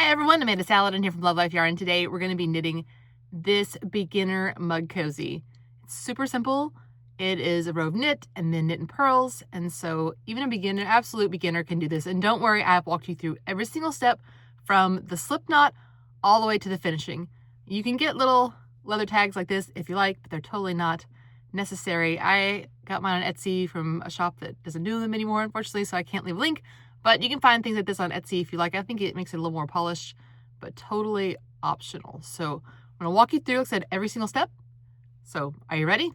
Hi everyone, Amanda Saladin here from Love Life Yarn. Today we're going to be knitting this beginner mug cozy. It's super simple. It is a row of knit and then knit and pearls, and so even a beginner, absolute beginner, can do this. And don't worry, I have walked you through every single step from the slip knot all the way to the finishing. You can get little leather tags like this if you like, but they're totally not necessary. I got mine on Etsy from a shop that doesn't do them anymore, unfortunately, so I can't leave a link. But you can find things like this on Etsy if you like. I think it makes it a little more polished, but totally optional. So I'm going to walk you through, like I said, every single step. So are you ready?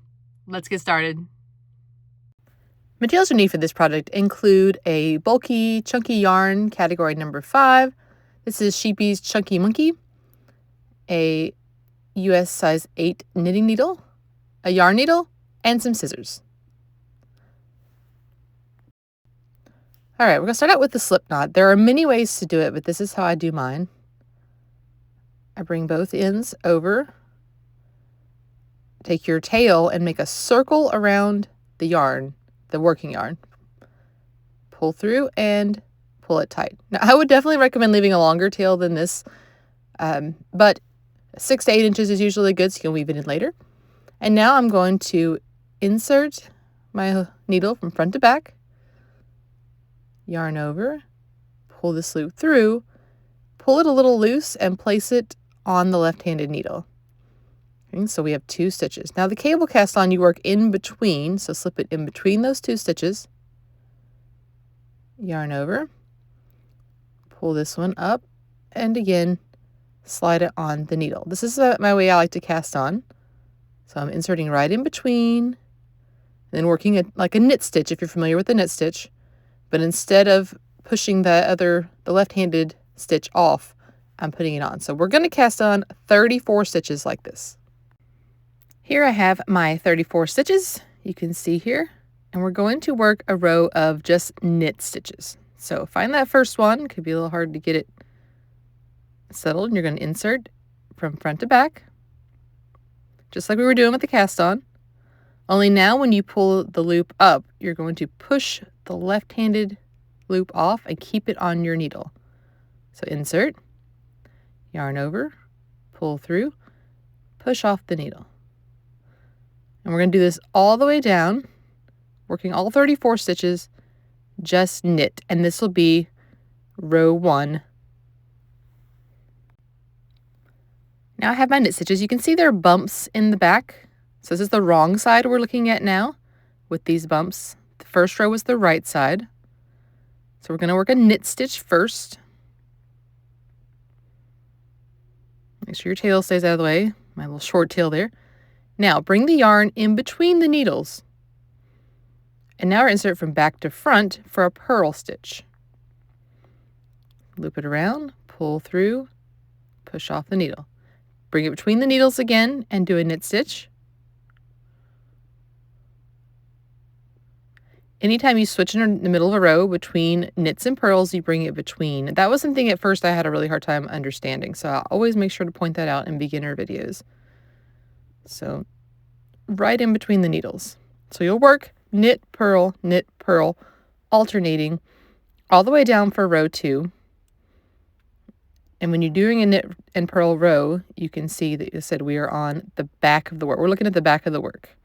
Let's get started. Materials you need for this project include a bulky, chunky yarn, category number 5. This is Sheepy's Chunky Monkey, a US size 8 knitting needle, a yarn needle, and some scissors. All right, we're going to start out with the slip knot. There are many ways to do it, but this is how I do mine. I bring both ends over, take your tail and make a circle around the yarn, the working yarn. Pull through and pull it tight. Now, I would definitely recommend leaving a longer tail than this, but 6 to 8 inches is usually good, so you can weave it in later. And now I'm going to insert my needle from front to back, yarn over, pull this loop through, pull it a little loose, and place it on the left-handed needle. Okay, so we have 2 stitches. Now the cable cast on, you work in between, so slip it in between those 2 stitches, yarn over, pull this one up, and again slide it on the needle. This is my way I like to cast on. So I'm inserting right in between, and then working like a knit stitch if you're familiar with the knit stitch. But instead of pushing the left-handed stitch off, I'm putting it on. So we're going to cast on 34 stitches like this. Here I have my 34 stitches, you can see here, and we're going to work a row of just knit stitches. So find that first one. It could be a little hard to get it settled, and you're going to insert from front to back, just like we were doing with the cast on. Only now when you pull the loop up, you're going to push the left-handed loop off and keep it on your needle. So insert, yarn over, pull through, push off the needle. And we're going to do this all the way down, working all 34 stitches, just knit. And this will be row 1. Now I have my knit stitches. You can see there are bumps in the back. So this is the wrong side we're looking at now with these bumps. The first row was the right side. So we're going to work a knit stitch first. Make sure your tail stays out of the way. My little short tail there. Now bring the yarn in between the needles. And now we're insert from back to front for a purl stitch. Loop it around, pull through, push off the needle. Bring it between the needles again and do a knit stitch. Anytime you switch in the middle of a row between knits and purls, you bring it between. That was something at first I had a really hard time understanding, so I'll always make sure to point that out in beginner videos. So right in between the needles. So you'll work knit, purl, alternating all the way down for row 2. And when you're doing a knit and purl row, you can see that you said we are on the back of the work. We're looking at the back of the work.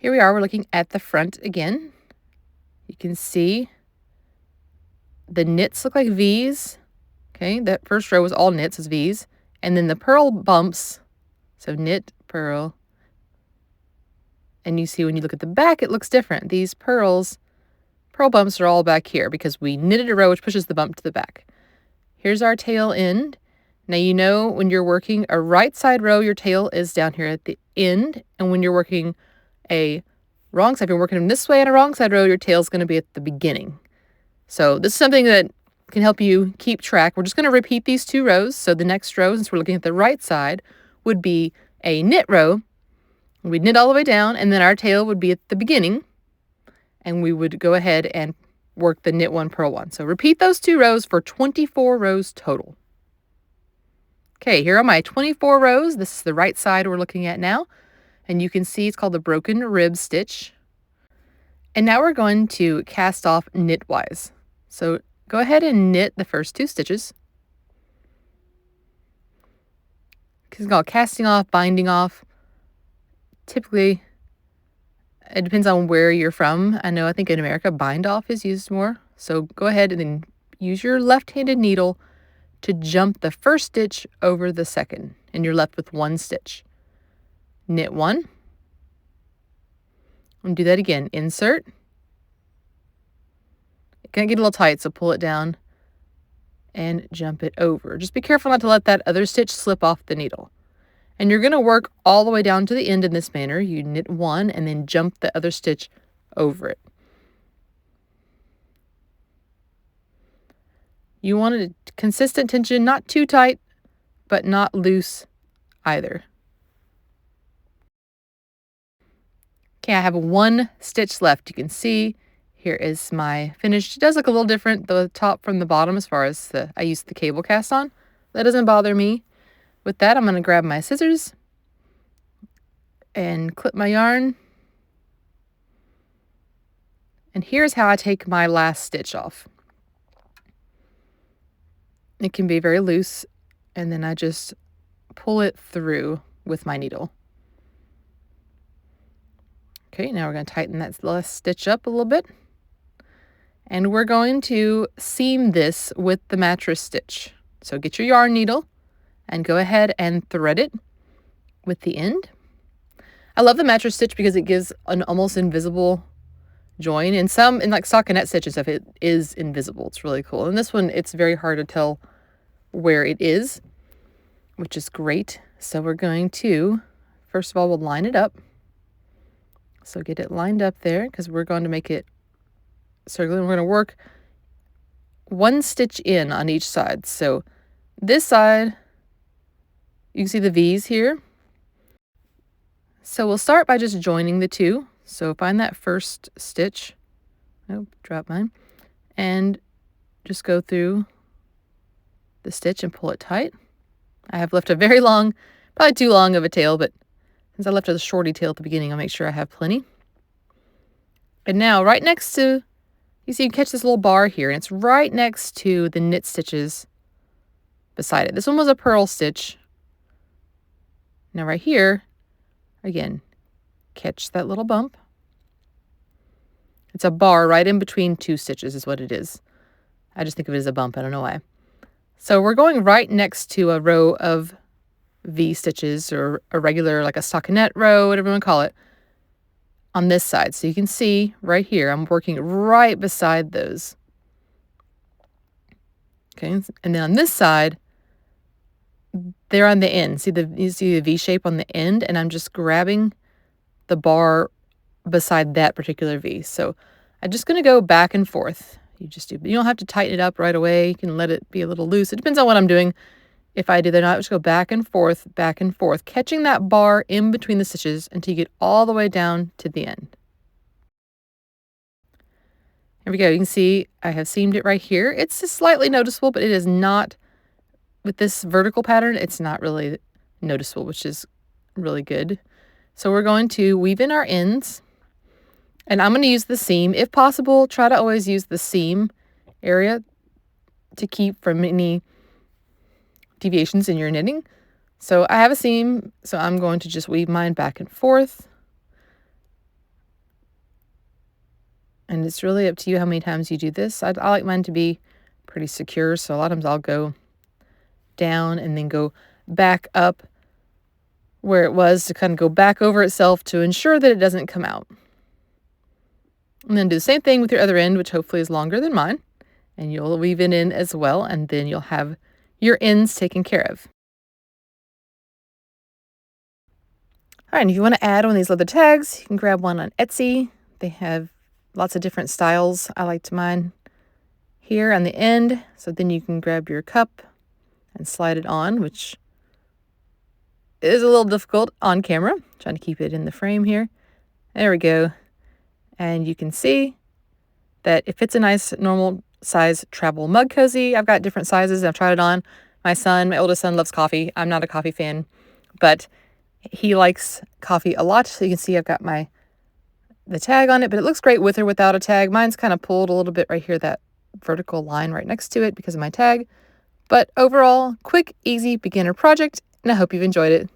Here we are, we're looking at the front again. You can see the knits look like V's. Okay, that first row was all knits as V's. And then the purl bumps, so knit, purl. And you see when you look at the back, it looks different. These purl bumps are all back here because we knitted a row which pushes the bump to the back. Here's our tail end. Now you know when you're working a right side row, your tail is down here at the end. And when you're working a wrong side, if you're working this way on a wrong side row, your tail's going to be at the beginning. So this is something that can help you keep track. We're just going to repeat these 2 rows. So the next row, since we're looking at the right side, would be a knit row. We'd knit all the way down, and then our tail would be at the beginning. And we would go ahead and work the knit 1, purl 1. So repeat those 2 rows for 24 rows total. Okay, here are my 24 rows. This is the right side we're looking at now. And you can see it's called the broken rib stitch. And now we're going to cast off knitwise. So Go ahead and knit the first 2 stitches. It's called casting off, binding off. Typically, it depends on where you're from. I think in America, bind off is used more. So go ahead and then use your left-handed needle to jump the first stitch over the second, and you're left with 1 stitch. Knit 1, and do that again. Insert. It can get a little tight, so pull it down and jump it over. Just be careful not to let that other stitch slip off the needle. And you're going to work all the way down to the end in this manner. You knit 1 and then jump the other stitch over it. You want a consistent tension, not too tight, but not loose either. Okay, I have 1 stitch left. You can see here is my finish. It does look a little different, the top from the bottom, as far as I used the cable cast on. That doesn't bother me. With that, I'm going to grab my scissors and clip my yarn. And here's how I take my last stitch off. It can be very loose, and then I just pull it through with my needle. Okay, now we're going to tighten that last stitch up a little bit. And we're going to seam this with the mattress stitch. So get your yarn needle and go ahead and thread it with the end. I love the mattress stitch because it gives an almost invisible join. In like stockinette stitch and stuff, it is invisible. It's really cool. And this one, it's very hard to tell where it is, which is great. So we're going to, first of all, we'll line it up. So get it lined up there, because we're going to make it circular. We're going to work 1 stitch in on each side. So this side, you can see the V's here. So we'll start by just joining the 2. So find that first stitch. Oh, drop mine. And just go through the stitch and pull it tight. I have left a very long, probably too long of a tail, but since I left a shorty tail at the beginning, I'll make sure I have plenty. And now right next to, you see, you catch this little bar here, and it's right next to the knit stitches beside it. This one was a purl stitch. Now right here, again, catch that little bump. It's a bar right in between 2 stitches is what it is. I just think of it as a bump. I don't know why. So we're going right next to a row of V stitches, or a regular, like a stockinette row, whatever you want to call it, on this side. So you can see right here, I'm working right beside those. Okay, and then on this side, they're on the end. You see the V shape on the end, and I'm just grabbing the bar beside that particular V. So I'm just going to go back and forth. You don't have to tighten it up right away. You can let it be a little loose. It depends on what I'm doing. If I do that or not, just go back and forth, catching that bar in between the stitches until you get all the way down to the end. Here we go. You can see I have seamed it right here. It's just slightly noticeable, but it is not, with this vertical pattern, it's not really noticeable, which is really good. So we're going to weave in our ends, and I'm going to use the seam. If possible, try to always use the seam area to keep from any deviations in your knitting. So I have a seam, so I'm going to just weave mine back and forth. And it's really up to you how many times you do this. I like mine to be pretty secure, so a lot of times I'll go down and then go back up where it was to kind of go back over itself to ensure that it doesn't come out. And then do the same thing with your other end, which hopefully is longer than mine. And you'll weave it in as well, and then you'll have your ends taken care of. All right, and if you want to add one of these leather tags, you can grab one on Etsy. They have lots of different styles. I liked mine here on the end. So then you can grab your cup and slide it on, which is a little difficult on camera. I'm trying to keep it in the frame here. There we go. And you can see that it fits a nice normal size travel mug cozy. I've got different sizes. I've tried it on. My oldest son loves coffee. I'm not a coffee fan, but he likes coffee a lot. So you can see I've got the tag on it, but it looks great with or without a tag. Mine's kind of pulled a little bit right here, that vertical line right next to it because of my tag. But overall, quick, easy beginner project, and I hope you've enjoyed it.